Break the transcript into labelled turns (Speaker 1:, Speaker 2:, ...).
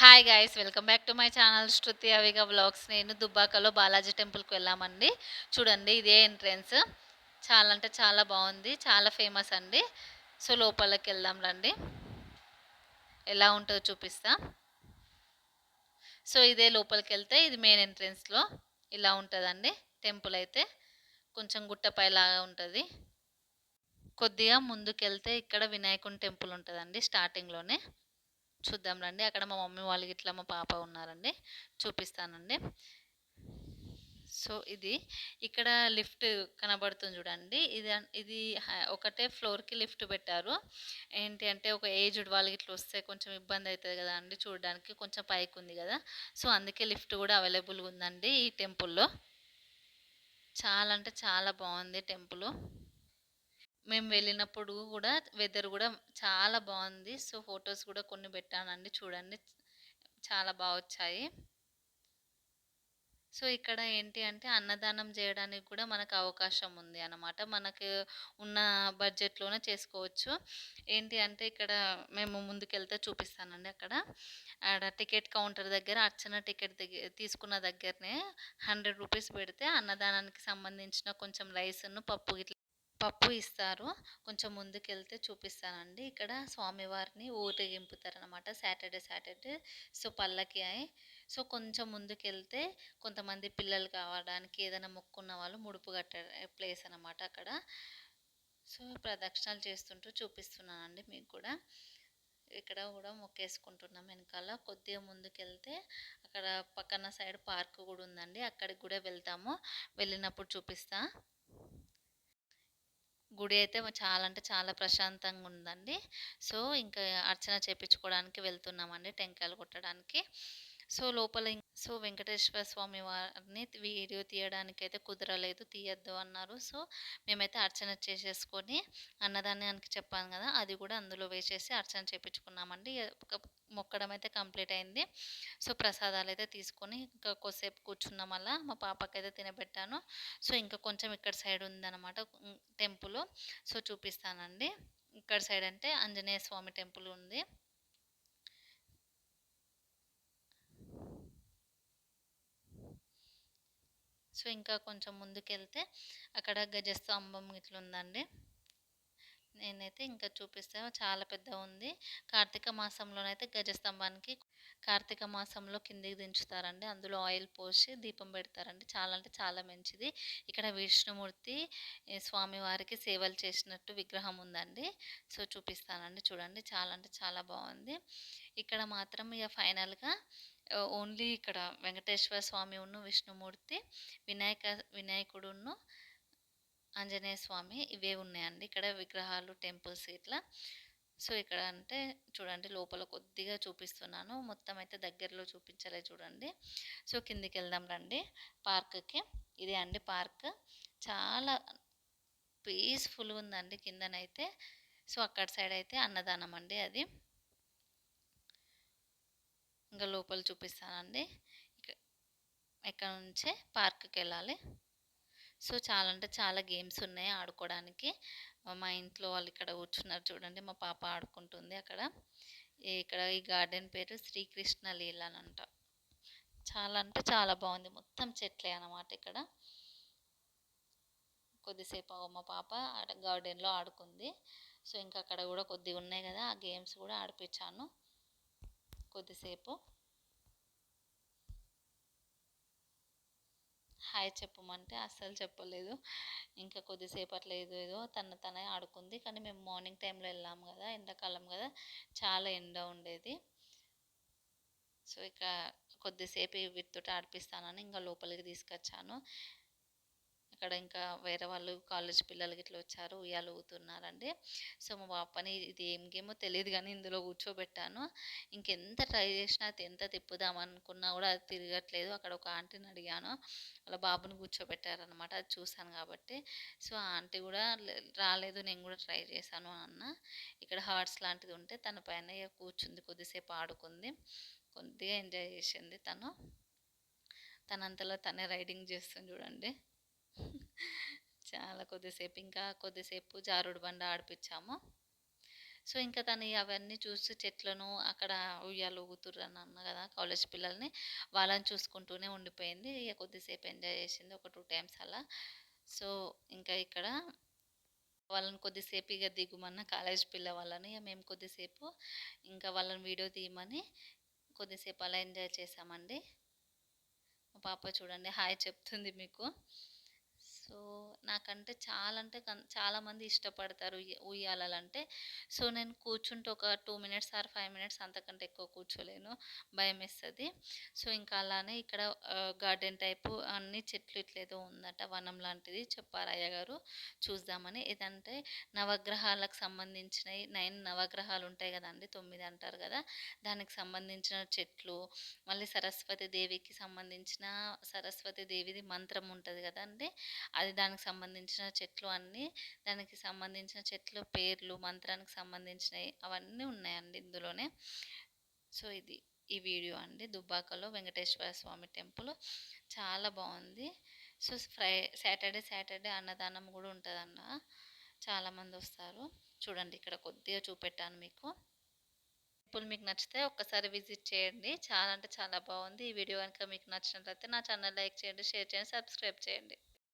Speaker 1: Hi guys welcome back to my channel Shruti అవిగా vlogs. నేను దుబ్బాకలో బాలాజీ టెంపుల్కి వెళ్ళామండి. చూడండి ఇదే ఎంట్రన్స్. చాలా అంటే చాలా బాగుంది, చాలా ఫేమస్ అండి. సో లోపలికి వెళ్దాం రండి, ఎలా ఉంటుందో చూపిస్తా. సో ఇదే లోపలికి వెళ్తే ఇది మెయిన్ ఎంట్రన్స్లో ఇలా ఉంటుందండి. టెంపుల్ అయితే కొంచెం గుట్టపై లాగా ఉంటుంది. కొద్దిగా ముందుకెళ్తే ఇక్కడ వినాయకుని టెంపుల్ ఉంటుందండి స్టార్టింగ్లోనే. చూద్దాం రండి. అక్కడ మా మమ్మీ వాళ్ళకి ఇట్లా మా పాప ఉన్నారండి, చూపిస్తానండి. సో ఇది ఇక్కడ లిఫ్ట్ కనబడుతుంది చూడండి. ఇది ఒకటే ఫ్లోర్కి లిఫ్ట్ పెట్టారు. ఏంటి అంటే ఒక ఏజ్డ్ వాళ్ళకి ఇట్లా వస్తే కొంచెం ఇబ్బంది అవుతుంది కదా అండి, చూడడానికి కొంచెం పైకి ఉంది కదా. సో అందుకే లిఫ్ట్ కూడా అవైలబుల్గా ఉందండి ఈ టెంపుల్లో. చాలా అంటే చాలా బాగుంది టెంపుల్. మేము వెళ్ళినప్పుడు కూడా వెదర్ కూడా చాలా బాగుంది. సో ఫొటోస్ కూడా కొన్ని పెట్టానండి, చూడండి చాలా బాగా వచ్చాయి. సో ఇక్కడ ఏంటి అంటే అన్నదానం చేయడానికి కూడా మనకు అవకాశం ఉంది అన్నమాట. మనకు ఉన్న బడ్జెట్లోనే చేసుకోవచ్చు. ఏంటి అంటే ఇక్కడ మేము ముందుకెళ్తే చూపిస్తానండి. ఆడ టికెట్ కౌంటర్ దగ్గర అర్చన టికెట్ దగ్గర తీసుకున్న దగ్గరనే 100 రూపీస్ పెడితే అన్నదానానికి సంబంధించిన కొంచెం రైస్ను పప్పు ఇట్లా పప్పు ఇస్తారు. కొంచెం ముందుకెళ్తే చూపిస్తానండి. ఇక్కడ స్వామివారిని ఊరేగింపుతారనమాట సాటర్డే సాటర్డే. సో పల్లకి అయి సో కొంచెం ముందుకెళ్తే కొంతమంది పిల్లలు కావడానికి ఏదైనా మొక్కున్న వాళ్ళు ముడుపు కట్టే ప్లేస్ అనమాట అక్కడ. సో ప్రదక్షిణాలు చేస్తుంటూ చూపిస్తున్నానండి మీకు కూడా. ఇక్కడ కూడా మొక్కేసుకుంటున్నాం. వెనకాల కొద్దిగా ముందుకెళ్తే అక్కడ పక్కన సైడ్ పార్క్ కూడా ఉందండి, అక్కడికి కూడా వెళ్తాము. వెళ్ళినప్పుడు చూపిస్తా. గుడి అయితే చాలా అంటే చాలా ప్రశాంతంగా ఉందండి. సో ఇంకా అర్చన చేపించుకోవడానికి వెళ్తున్నామండి, టెంకాయలు కొట్టడానికి. సో లోపల సో వెంకటేశ్వర స్వామి వారిని వీడియో తీయడానికి అయితే కుదరలేదు, తీయద్దు అన్నారు. సో మేమైతే అర్చన చేసేసుకొని అన్నదానానికి చెప్పాను కదా, అది కూడా అందులో వేసేసి అర్చన చేపించుకున్నామండి. మొక్కడం అయితే కంప్లీట్ అయింది. సో ప్రసాదాలు అయితే తీసుకొని ఇంకా కొద్దిసేపు కూర్చున్నాం. అలా మా పాపకైతే తినబెట్టాను. సో ఇంకా కొంచెం ఇక్కడ సైడ్ ఉందన్నమాట టెంపుల్. సో చూపిస్తానండి. ఇక్కడ సైడ్ అంటే ఆంజనేయ స్వామి టెంపుల్ ఉంది. సో ఇంకా కొంచెం ముందుకెళ్తే అక్కడ గజస్తంభం ఇట్లుందండి. నేనైతే ఇంకా చూపిస్తాను, చాలా పెద్ద ఉంది. కార్తీక మాసంలోనైతే గజస్తంభానికి కార్తీక మాసంలో కిందికి దించుతారండి. అందులో ఆయిల్ పోసి దీపం పెడతారండి. చాలా అంటే చాలా మంచిది. ఇక్కడ విష్ణుమూర్తి స్వామివారికి సేవలు చేసినట్టు విగ్రహం ఉందండి. సో చూపిస్తానండి, చూడండి చాలా అంటే చాలా బాగుంది. ఇక్కడ మాత్రం ఇక ఫైనల్గా ఓన్లీ ఇక్కడ వెంకటేశ్వర స్వామి ఉన్ను విష్ణుమూర్తి, వినాయకుడును ఆంజనేయ స్వామి ఇవే ఉన్నాయండి ఇక్కడ విగ్రహాలు, టెంపుల్స్ ఇట్లా. సో ఇక్కడ అంటే చూడండి లోపల కొద్దిగా చూపిస్తున్నాను, మొత్తం అయితే దగ్గరలో చూపించలే చూడండి. సో కిందికి వెళ్దాం రండి పార్క్కి. ఇదే అండి పార్క్, చాలా పీస్ఫుల్గా ఉందండి కిందనైతే. సో అక్కడ సైడ్ అయితే అన్నదానం అండి అది. ఇంకా లోపల చూపిస్తానండి. ఇక్కడ నుంచే పార్క్కి వెళ్ళాలి. సో చాలా అంటే చాలా గేమ్స్ ఉన్నాయి ఆడుకోవడానికి. మా ఇంట్లో వాళ్ళు ఇక్కడ కూర్చున్నారు చూడండి, మా పాప ఆడుకుంటుంది అక్కడ. ఇక్కడ ఈ గార్డెన్ పేరు శ్రీకృష్ణ లీల అని అంట. చాలా అంటే చాలా బాగుంది, మొత్తం చెట్లే అన్నమాట ఇక్కడ. కొద్దిసేపు మా పాప గార్డెన్లో ఆడుకుంది. సో ఇంకా అక్కడ కూడా కొద్దిగా ఉన్నాయి కదా, ఆ గేమ్స్ కూడా ఆడిపించాను కొద్దిసేపు. హాయ్ చెప్పమంటే అస్సలు చెప్పలేదు. ఇంకా కొద్దిసేపు అట్లా ఏదో ఏదో తనే ఆడుకుంది. కానీ మేము మార్నింగ్ టైంలో వెళ్ళాము కదా, ఎండాకాలం కదా, చాలా ఎండ ఉండేది. సో ఇక కొద్దిసేపు వీటితో ఆడిపిస్తానని ఇంకా లోపలికి తీసుకొచ్చాను. అక్కడ ఇంకా వేరే వాళ్ళు కాలేజ్ పిల్లలకి ఇట్లా వచ్చారు, ఉయ్యాలు ఊగుతున్నారండి. సో మా పాపని ఇది ఏం గేమో తెలియదు కానీ ఇందులో కూర్చోబెట్టాను. ఇంకెంత ట్రై చేసినా ఎంత తిప్పుదాం అనుకున్నా కూడా అది తిరగట్లేదు. అక్కడ ఒక ఆంటీని అడిగాను, వాళ్ళ బాబుని కూర్చోబెట్టారనమాట, అది చూశాను కాబట్టి. సో ఆ ఆంటీ కూడా రాలేదు, నేను కూడా ట్రై చేశాను అన్న. ఇక్కడ హార్ట్స్ లాంటిది ఉంటే తన పైన కూర్చుంది, కొద్దిసేపు ఆడుకుంది, కొద్దిగా ఎంజాయ్ చేసింది తనంతలో తనే రైడింగ్ చేస్తుంది చూడండి. చాలా కొద్దిసేపు ఇంకా కొద్దిసేపు జారుడు బండ ఆడిపించాము. సో, ఇంకా తను అవన్నీ చూసి చెట్లను అక్కడ ఉయ్యాల ఊగుతుర్రని అన్నా గదా! కాలేజ్ పిల్లల్ని. వాళ్ళని చూసుకుంటూనే ఉండిపోయింది. ఇగ కొద్దిసేపు ఎంజాయ్ చేసింది. ఒక 2 టైమ్స్ అలా. సో, ఇంకా ఇక్కడ వాళ్ళని కొద్దిసేపు ఇగ దిగుమన్న కాలేజ్ పిల్ల వాళ్ళని. ఇగ మేము కొద్దిసేపు ఇంకా వాళ్ళని వీడియో తీయమని కొద్దిసేపు అలా ఎంజాయ్ చేశామండి. మా పాప చూడండి హాయ్ చెప్తుంది మీకు. సో, నాకంటే చాలా అంటే చాలామంది ఇష్టపడతారు ఉయ్యాలలంటే. సో, నేను కూర్చుంటే ఒక 2 మినిట్స్ ఆర్ 5 మినిట్స్ అంతకంటే ఎక్కువ కూర్చోలేను. భయమేస్తది. సో, ఇంకా అలానే ఇక్కడ గార్డెన్ టైపు అన్ని చెట్లు ఇట్లేదో ఉందట. వనం లాంటిది చెప్పారు అయ్యగారు. చూద్దామని. ఇదంటే నవగ్రహాలకు సంబంధించినయి 9 నవగ్రహాలు ఉంటాయి గదండీ! 9 అంటారు గదా! దానికి సంబంధించిన చెట్లు, మళ్ళీ సరస్వతి దేవికి సంబంధించిన సరస్వతి దేవిది మంత్రం ఉంటది గదండీ! అది దానికి సంబంధించిన చెట్లు అన్నీ, దానికి సంబంధించిన చెట్లు పేర్లు, మంత్రానికి సంబంధించినయి అవన్నీ ఉన్నాయండి ఇందులోనే. సో, ఇది ఈ వీడియో అండి. దుబ్బాకలో వెంకటేశ్వర స్వామి టెంపుల్ చాలా బావుంది. సో, సాటర్‌డే అన్నదానం గూడా ఉంటదంట. చాలామందొస్తారు. చూడండి ఇక్కడ కొద్దిగా చూపెట్టాను మీకు. టెంపుల్ మీకు నచ్చితే ఒక్కసారి విజిట్ చేయండి. చాలా అంటే చాలా బావుంది. ఈ వీడియో గనుక మీకు నచ్చినట్లయితే నా ఛానల్ లైక్ చేయండి, షేర్ చేయండి, సబ్స్క్రైబ్ చేయండి.